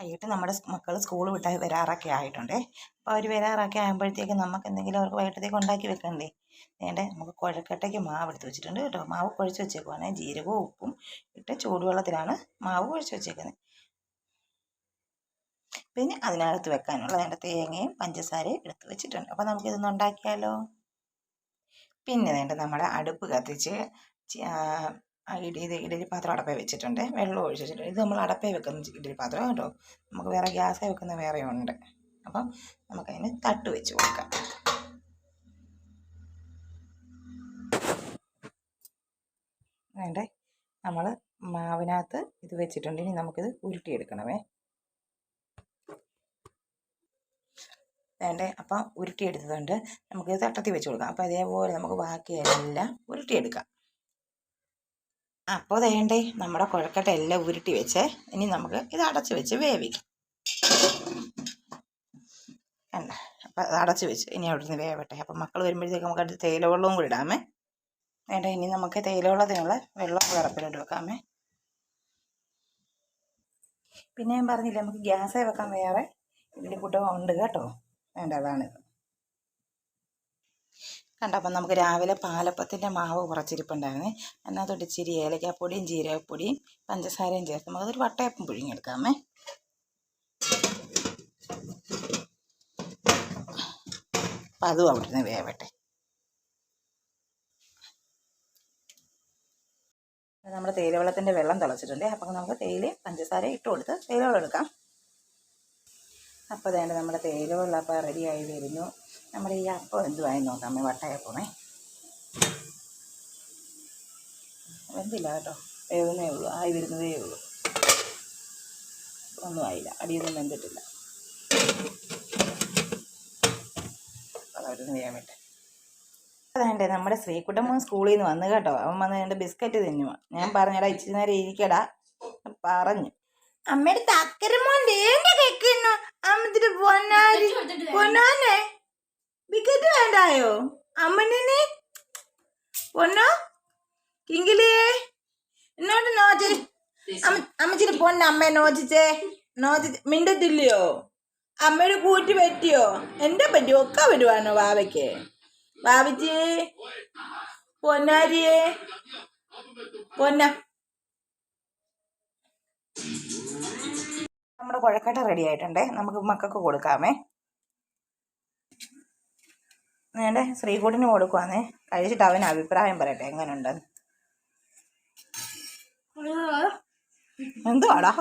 വൈകിട്ട് നമ്മുടെ മക്കൾ സ്കൂൾ വിട്ട് വരാറൊക്കെ ആയിട്ടുണ്ടേ. അപ്പോൾ അവർ വരാറൊക്കെ ആകുമ്പോഴത്തേക്ക് നമുക്ക് എന്തെങ്കിലും അവർക്ക് വൈകിട്ടത്തേക്ക് ഉണ്ടാക്കി വെക്കണ്ടേ. വേണ്ടേ, നമുക്ക് കുഴക്കട്ടയ്ക്ക് മാവ് എടുത്ത് വെച്ചിട്ടുണ്ട് കേട്ടോ. മാവ് കുഴച്ച് വെച്ചേക്കുവാണ്. ജീരകവും ഉപ്പും ഇട്ട് ചൂടുവെള്ളത്തിലാണ് മാവ് കുഴച്ച് വെച്ചേക്കുന്നത്. പിന്നെ അതിനകത്ത് വെക്കാനുള്ള വേണ്ട തേങ്ങയും പഞ്ചസാരയും എടുത്ത് വെച്ചിട്ടുണ്ട്. അപ്പോൾ നമുക്കിതൊന്ന് ഉണ്ടാക്കിയാലോ. പിന്നെ വേണ്ട നമ്മുടെ അടുപ്പ് കത്തിച്ച് ഇഡലി പാത്രം അടപ്പേ വെച്ചിട്ടുണ്ട്. വെള്ളം ഒഴിച്ച് വെച്ചിട്ടുണ്ട്. ഇത് നമ്മൾ അടപ്പേ വെക്കുന്ന ഇഡലി പാത്രം കേട്ടോ. നമുക്ക് വേറെ ഗ്യാസേ വെക്കുന്ന വേറെ ഉണ്ട്. അപ്പം നമുക്കതിന് തട്ട് വെച്ച് കൊടുക്കാം. വേണ്ടേ, നമ്മൾ മാവിനകത്ത് ഇത് വെച്ചിട്ടുണ്ട്. ഇനി നമുക്കിത് ഉരുട്ടിയെടുക്കണമേ. വേണ്ടേ, അപ്പം ഉരുട്ടിയെടുത്തതുകൊണ്ട് നമുക്കിത് തട്ടത്തിൽ വെച്ച് കൊടുക്കാം. അപ്പോൾ അതേപോലെ നമുക്ക് ബാക്കിയെല്ലാം ഉരുട്ടിയെടുക്കാം. അപ്പോൾ വേണ്ടേ, നമ്മുടെ കുഴക്കട്ട എല്ലാം ഉരുട്ടി വെച്ച് ഇനി നമുക്ക് ഇത് അടച്ച് വെച്ച് വേവിക്കാം. കണ്ട, അപ്പം അത് അടച്ച് വെച്ച് ഇനി അവിടെ നിന്ന് വേവട്ടെ. അപ്പം മക്കൾ വരുമ്പോഴത്തേക്ക് നമുക്ക് അടുത്ത് തേയില വെള്ളവും കൂടി ഇടാമേ. വേണ്ട, ഇനി നമുക്ക് തേയില വെള്ളത്തിനുള്ള വെള്ളം കൂടെ അടപ്പിലോട്ട് വെക്കാമേ. പിന്നെ ഞാൻ പറഞ്ഞില്ല, നമുക്ക് ഗ്യാസേ വെക്കാൻ വേറെ ഇഡ്ഡലിക്കുട്ടം ഉണ്ട് കേട്ടോ. വേണ്ട, അതാണിത്. കണ്ട, അപ്പം നമുക്ക് രാവിലെ പാലപ്പത്തിൻ്റെ മാവ് കുറച്ചിരിപ്പുണ്ടായിരുന്നേ. അതിനകത്തോട്ട് ഇച്ചിരി ഏലക്കാപ്പൊടിയും ജീരകപ്പൊടിയും പഞ്ചസാരയും ചേർത്ത് നമുക്കതൊരു വട്ടയപ്പം പുഴുങ്ങിയെടുക്കാമേ. അപ്പം അതും അവിടെ നിന്ന് വേവട്ടെ. നമ്മുടെ തേയില വെള്ളത്തിൻ്റെ വെള്ളം തിളച്ചിട്ടുണ്ട്. അപ്പം നമുക്ക് തേയിലയും പഞ്ചസാരയും ഇട്ട് കൊടുത്ത് തേയില വെള്ളം എടുക്കാം. അപ്പോൾ വേണ്ട, നമ്മുടെ തേയില വെള്ളം അപ്പം റെഡിയായി വരുന്നു. നമ്മുടെ ഈ അപ്പം എന്തുവായി നോക്കാമേ, വട്ടയപ്പമേ. വെന്തില്ല കേട്ടോ, വേവുന്നേ ഉള്ളൂ, ആയി വരുന്നതേ ഉള്ളൂ. ഒന്നും ആയില്ല, അടിയൊന്നും വെന്തിട്ടില്ല. അതവിടുന്ന് വേവട്ടെ. അതേണ്ടേ, നമ്മുടെ ശ്രീകുട്ടമ്മ സ്കൂളിൽ നിന്ന് വന്നു കേട്ടോ. അവൻ വന്ന് എൻ്റെ ബിസ്ക്കറ്റ് തിന്നുവാ. ഞാൻ പറഞ്ഞടാ ഇച്ചിരി നേരം ഇരിക്കടാ പറഞ്ഞു. അമ്മയുടെ തക്കരമോൻ്റെ കേൾക്കുന്നു. അമ്മത്തിട്ട് പൊന്നാനെ ബിസ്ക്കറ്റ് വേണ്ടായോ അമ്മനെ? പൊന്നോ കിങ്കിലിയേ എന്നോട് നോച്ച്. അമ്മച്ചിട്ട് പൊന്ന അമ്മയെ നോച്ചിച്ചേ. മിണ്ടത്തില്ലയോ? അമ്മയുടെ കൂട്ടി പറ്റിയോ? എൻ്റെ പറ്റി ഒക്കെ വരുവാണോ വാവയ്ക്ക്? വാവിച്ചേ പൊന്നാരിയേ പൊന്ന. നമ്മുടെ കുഴക്കട്ട റെഡി ആയിട്ടുണ്ടേ. നമുക്ക് മക്കൾക്ക് കൊടുക്കാമേ. വേണ്ടേ, ശ്രീകുട്ടിന് കൊടുക്കുവാന്നേ. കഴിച്ചിട്ട് അവന് അഭിപ്രായം പറയട്ടെ എങ്ങനെ ഉണ്ടെന്ന്. എന്തുവാടാ?